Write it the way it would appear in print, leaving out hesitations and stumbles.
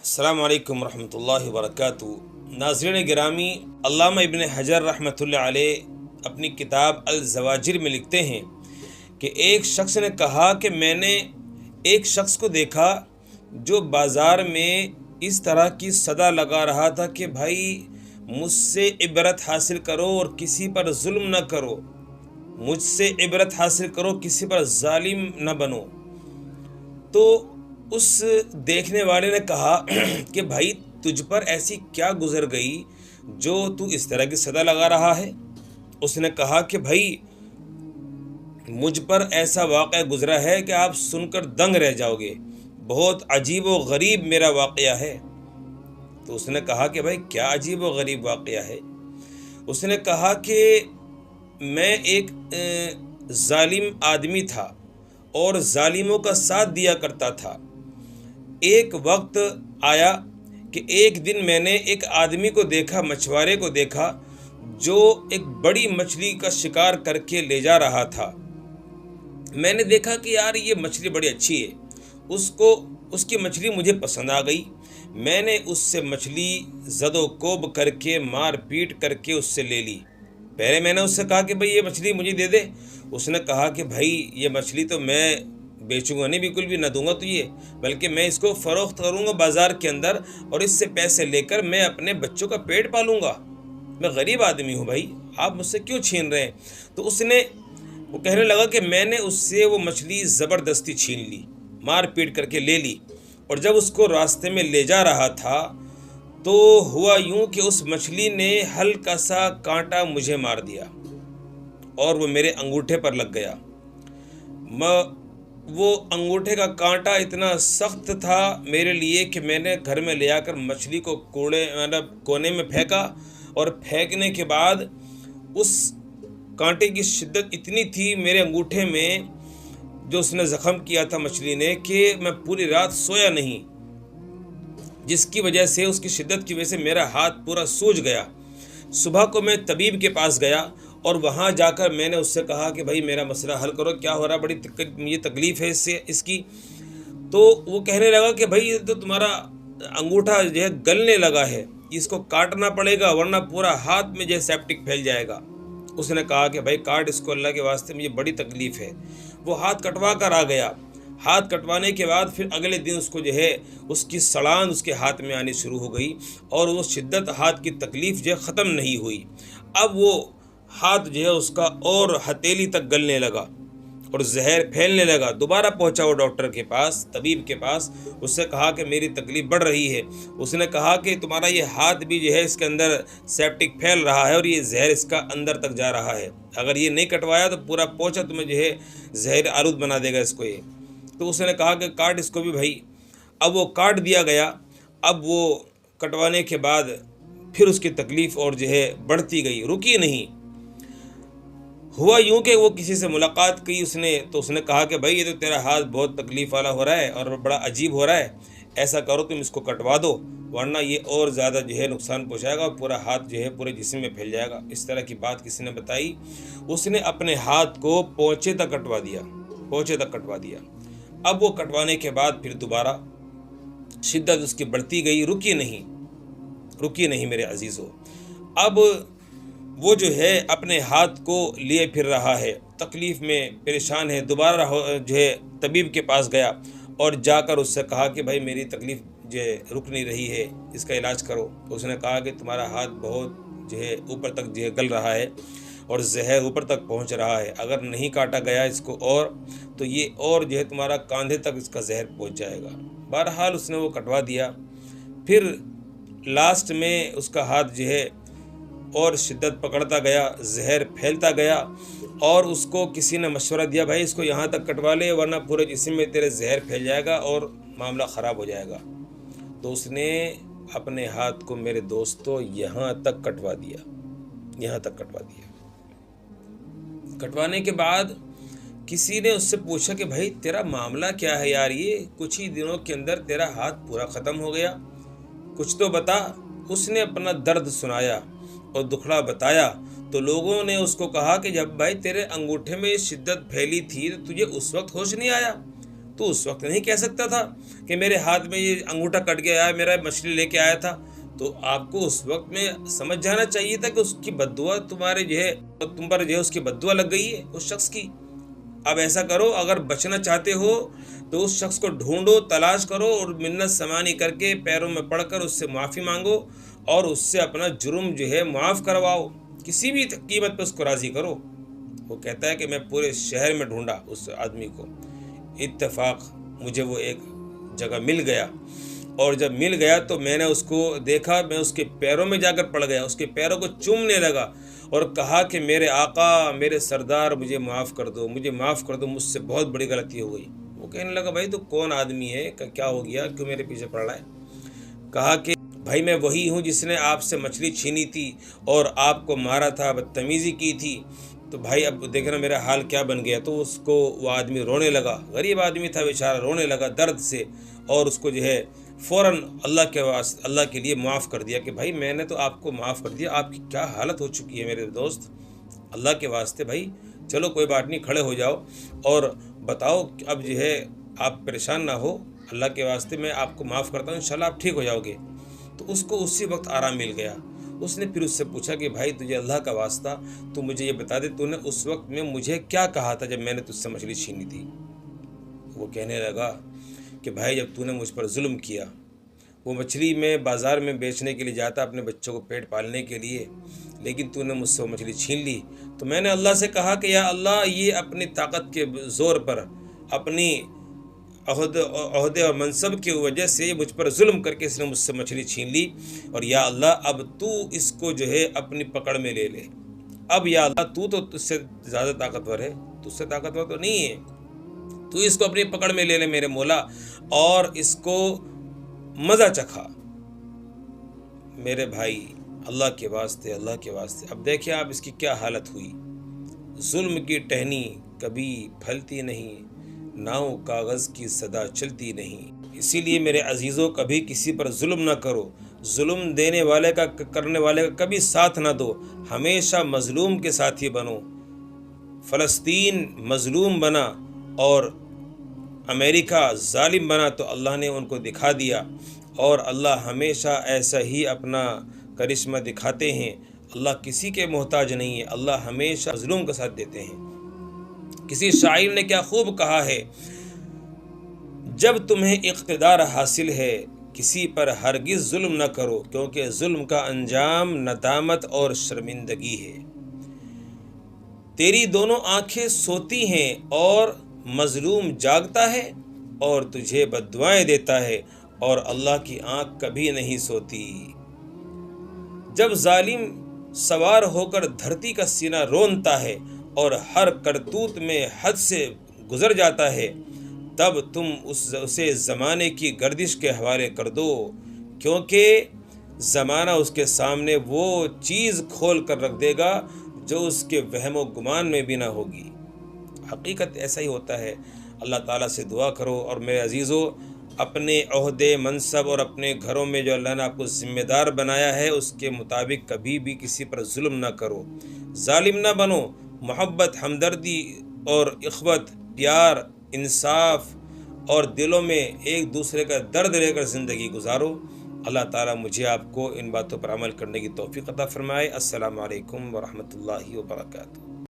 السلام علیکم ورحمۃ اللہ وبرکاتہ۔ ناظرین گرامی، علامہ ابن حجر رحمۃ اللہ علیہ اپنی کتاب الزواجر میں لکھتے ہیں کہ ایک شخص نے کہا کہ میں نے ایک شخص کو دیکھا جو بازار میں اس طرح کی صدا لگا رہا تھا کہ بھائی مجھ سے عبرت حاصل کرو اور کسی پر ظلم نہ کرو، مجھ سے عبرت حاصل کرو، کسی پر ظالم نہ بنو۔ تو اس دیکھنے والے نے کہا کہ بھائی تجھ پر ایسی کیا گزر گئی جو تو اس طرح کی صدا لگا رہا ہے؟ اس نے کہا کہ بھائی مجھ پر ایسا واقعہ گزرا ہے کہ آپ سن کر دنگ رہ جاؤ گے، بہت عجیب و غریب میرا واقعہ ہے۔ تو اس نے کہا کہ بھائی کیا عجیب و غریب واقعہ ہے؟ اس نے کہا کہ میں ایک ظالم آدمی تھا اور ظالموں کا ساتھ دیا کرتا تھا۔ ایک وقت آیا کہ ایک دن میں نے ایک آدمی کو دیکھا، مچھوارے کو دیکھا، جو ایک بڑی مچھلی کا شکار کر کے لے جا رہا تھا۔ میں نے دیکھا کہ یار یہ مچھلی بڑی اچھی ہے، اس کی مچھلی مجھے پسند آ گئی۔ میں نے اس سے مچھلی زد و کوب کر کے، مار پیٹ کر کے اس سے لے لی۔ پہلے میں نے اس سے کہا کہ بھائی یہ مچھلی مجھے دے دے۔ اس نے کہا کہ بھائی یہ مچھلی تو میں بیچوں گا نہیں، بالکل بھی نہ دوں گا تو یہ، بلکہ میں اس کو فروخت کروں گا بازار کے اندر اور اس سے پیسے لے کر میں اپنے بچوں کا پیٹ پالوں گا۔ میں غریب آدمی ہوں بھائی، آپ مجھ سے کیوں چھین رہے ہیں؟ تو وہ کہنے لگا کہ میں نے اس سے وہ مچھلی زبردستی چھین لی، مار پیٹ کر کے لے لی، اور جب اس کو راستے میں لے جا رہا تھا تو ہوا یوں کہ اس مچھلی نے ہلکا سا کانٹا مجھے مار دیا اور وہ میرے انگوٹھے پر لگ گیا۔ وہ انگوٹھے کا کانٹا اتنا سخت تھا میرے لیے کہ میں نے گھر میں لے آ کر مچھلی کو کونے میں پھینکا، اور پھینکنے کے بعد اس کانٹے کی شدت اتنی تھی میرے انگوٹھے میں جو اس نے زخم کیا تھا مچھلی نے، کہ میں پوری رات سویا نہیں، جس کی وجہ سے، اس کی شدت کی وجہ سے میرا ہاتھ پورا سوج گیا۔ صبح کو میں طبیب کے پاس گیا اور وہاں جا کر میں نے اس سے کہا کہ بھائی میرا مسئلہ حل کرو، کیا ہو رہا، بڑی مجھے تکلیف ہے اس کی۔ تو وہ کہنے لگا کہ بھائی یہ تو تمہارا انگوٹھا جو ہے گلنے لگا ہے، اس کو کاٹنا پڑے گا ورنہ پورا ہاتھ میں جو ہے سیپٹک پھیل جائے گا۔ اس نے کہا کہ بھائی کاٹ اس کو، اللہ کے واسطے مجھے بڑی تکلیف ہے۔ وہ ہاتھ کٹوا کر آ گیا۔ ہاتھ کٹوانے کے بعد پھر اگلے دن اس کو جو ہے اس کی سڑان اس کے ہاتھ میں آنی شروع ہو گئی اور وہ شدت ہاتھ کی تکلیف جو ہے ختم نہیں ہوئی۔ اب وہ ہاتھ جو ہے اس کا اور ہتھیلی تک گلنے لگا اور زہر پھیلنے لگا۔ دوبارہ پہنچا وہ ڈاکٹر کے پاس، طبیب کے پاس، اس سے کہا کہ میری تکلیف بڑھ رہی ہے۔ اس نے کہا کہ تمہارا یہ ہاتھ بھی جو ہے اس کے اندر سیپٹک پھیل رہا ہے اور یہ زہر اس کا اندر تک جا رہا ہے، اگر یہ نہیں کٹوایا تو پورا پوچھا تمہیں جو ہے زہر آلود بنا دے گا اس کو یہ۔ تو اس نے کہا کہ کاٹ اس کو بھی بھائی۔ اب وہ کاٹ دیا گیا۔ اب وہ کٹوانے کے بعد پھر اس کی تکلیف اور جو ہے بڑھتی گئی، رکی نہیں۔ ہوا یوں کہ وہ کسی سے ملاقات کی تو اس نے کہا کہ بھائی یہ تو تیرا ہاتھ بہت تکلیف والا ہو رہا ہے اور بڑا عجیب ہو رہا ہے، ایسا کرو تم اس کو کٹوا دو ورنہ یہ اور زیادہ جو ہے نقصان پہنچائے گا اور پورا ہاتھ جو ہے پورے جسم میں پھیل جائے گا۔ اس طرح کی بات کسی نے بتائی۔ اس نے اپنے ہاتھ کو پونچے تک کٹوا دیا۔ اب وہ کٹوانے کے بعد پھر دوبارہ شدت اس کی بڑھتی گئی، رکی نہیں میرے عزیزو۔ اب وہ جو ہے اپنے ہاتھ کو لیے پھر رہا ہے، تکلیف میں پریشان ہے۔ دوبارہ جو ہے طبیب کے پاس گیا اور جا کر اس سے کہا کہ بھائی میری تکلیف جو ہے رک نہیں رہی ہے، اس کا علاج کرو۔ تو اس نے کہا کہ تمہارا ہاتھ بہت جو ہے اوپر تک جو ہے گل رہا ہے اور زہر اوپر تک پہنچ رہا ہے، اگر نہیں کاٹا گیا اس کو تو یہ اور جو ہے تمہارا کاندھے تک اس کا زہر پہنچ جائے گا۔ بہرحال اس نے وہ کٹوا دیا۔ پھر لاسٹ میں اس کا ہاتھ جو ہے اور شدت پکڑتا گیا، زہر پھیلتا گیا، اور اس کو کسی نے مشورہ دیا بھائی اس کو یہاں تک کٹوا لے ورنہ پورے جسم میں تیرے زہر پھیل جائے گا اور معاملہ خراب ہو جائے گا۔ تو اس نے اپنے ہاتھ کو میرے دوستو یہاں تک کٹوا دیا۔ کٹوانے کے بعد کسی نے اس سے پوچھا کہ بھائی تیرا معاملہ کیا ہے یار، یہ کچھ ہی دنوں کے اندر تیرا ہاتھ پورا ختم ہو گیا، کچھ تو بتا۔ اس نے اپنا درد سنایا اور دکھڑا بتایا تو لوگوں نے اس کو کہا کہ جب بھائی تیرے انگوٹھے میں شدت پھیلی تھی تو تجھے اس وقت ہوش نہیں آیا، تو اس وقت نہیں کہہ سکتا تھا کہ میرے ہاتھ میں یہ انگوٹھا کٹ گیا ہے، میرا مچھلی لے کے آیا تھا؟ تو آپ کو اس وقت میں سمجھ جانا چاہیے تھا کہ اس کی بد دعا تمہارے تم پر اس کی بد دعا لگ گئی ہے اس شخص کی۔ اب ایسا کرو، اگر بچنا چاہتے ہو تو اس شخص کو ڈھونڈو، تلاش کرو اور منت سمانی کر کے پیروں میں پڑھ کر اس سے معافی مانگو اور اس سے اپنا جرم معاف کرواؤ، کسی بھی قیمت پہ اس کو راضی کرو۔ وہ کہتا ہے کہ میں پورے شہر میں ڈھونڈا اس آدمی کو، اتفاق مجھے وہ ایک جگہ مل گیا، اور جب مل گیا تو میں نے اس کو دیکھا، میں اس کے پیروں میں جا کر پڑ گیا، اس کے پیروں کو چومنے لگا اور کہا کہ میرے آقا، میرے سردار، مجھے معاف کر دو، مجھے معاف کر دو، مجھ سے بہت بڑی غلطی ہو گئی۔ وہ کہنے لگا بھائی تو کون آدمی ہے، کیا ہو گیا، کیوں میرے پیچھے پڑ رہا ہے؟ کہا کہ بھائی میں وہی ہوں جس نے آپ سے مچھلی چھینی تھی اور آپ کو مارا تھا، بدتمیزی کی تھی۔ تو بھائی اب دیکھنا میرا حال کیا بن گیا۔ تو اس کو وہ آدمی رونے لگا، غریب آدمی تھا بیچارہ، رونے لگا درد سے، اور اس کو فوراً اللہ کے لیے معاف کر دیا کہ بھائی میں نے تو آپ کو معاف کر دیا، آپ کی کیا حالت ہو چکی ہے میرے دوست، اللہ کے واسطے بھائی چلو کوئی بات نہیں، کھڑے ہو جاؤ اور بتاؤ اب آپ پریشان نہ ہو، اللہ کے واسطے میں آپ کو معاف کرتا ہوں، انشاءاللہ آپ ٹھیک ہو جاؤ گے۔ تو اس کو اسی وقت آرام مل گیا۔ اس نے پھر اس سے پوچھا کہ بھائی تجھے اللہ کا واسطہ تو مجھے یہ بتا دے، تو نے اس وقت میں مجھے کیا کہا تھا جب میں نے تجھ سے مچھلی چھینی تھی؟ وہ کہنے لگا کہ بھائی جب تو نے مجھ پر ظلم کیا، وہ مچھلی میں بازار میں بیچنے کے لیے جاتا اپنے بچوں کو پیٹ پالنے کے لیے، لیکن تو نے مجھ سے وہ مچھلی چھین لی، تو میں نے اللہ سے کہا کہ یا اللہ یہ اپنی طاقت کے زور پر، اپنی عہدے اور منصب کی وجہ سے مجھ پر ظلم کر کے اس نے مجھ سے مچھلی چھین لی، اور یا اللہ اب تو اس کو اپنی پکڑ میں لے لے۔ اب یا اللہ تو اس سے زیادہ طاقتور ہے، تو اس سے طاقتور تو نہیں ہے، تو اس کو اپنی پکڑ میں لے لے میرے مولا، اور اس کو مزہ چکھا۔ میرے بھائی اللہ کے واسطے، اللہ کے واسطے اب دیکھیں آپ اس کی کیا حالت ہوئی۔ ظلم کی ٹہنی کبھی پھلتی نہیں، ناؤ کاغذ کی صدا چلتی نہیں۔ اسی لیے میرے عزیزوں کبھی کسی پر ظلم نہ کرو، ظلم دینے والے کا کرنے والے کا کبھی ساتھ نہ دو، ہمیشہ مظلوم کے ساتھی بنو۔ فلسطین مظلوم بنا اور امریکہ ظالم بنا تو اللہ نے ان کو دکھا دیا، اور اللہ ہمیشہ ایسا ہی اپنا کرشمہ دکھاتے ہیں۔ اللہ کسی کے محتاج نہیں ہے، اللہ ہمیشہ مظلوم کا ساتھ دیتے ہیں۔ کسی شاعر نے کیا خوب کہا ہے، جب تمہیں اقتدار حاصل ہے کسی پر ہرگز ظلم نہ کرو، کیونکہ ظلم کا انجام ندامت اور شرمندگی ہے۔ تیری دونوں آنکھیں سوتی ہیں اور مظلوم جاگتا ہے اور تجھے بد دعائیں دیتا ہے، اور اللہ کی آنکھ کبھی نہیں سوتی۔ جب ظالم سوار ہو کر دھرتی کا سینہ رونتا ہے اور ہر کرتوت میں حد سے گزر جاتا ہے، تب تم اسے زمانے کی گردش کے حوالے کر دو، کیونکہ زمانہ اس کے سامنے وہ چیز کھول کر رکھ دے گا جو اس کے وہم و گمان میں بھی نہ ہوگی۔ حقیقت ایسا ہی ہوتا ہے۔ اللہ تعالیٰ سے دعا کرو، اور میرے عزیزوں اپنے عہدے منصب اور اپنے گھروں میں جو اللہ نے آپ کو ذمہ دار بنایا ہے اس کے مطابق کبھی بھی کسی پر ظلم نہ کرو، ظالم نہ بنو، محبت، ہمدردی اور اخوت، پیار، انصاف اور دلوں میں ایک دوسرے کا درد لے کر زندگی گزارو۔ اللہ تعالیٰ مجھے آپ کو ان باتوں پر عمل کرنے کی توفیق عطا فرمائے۔ السلام علیکم ورحمۃ اللہ وبرکاتہ۔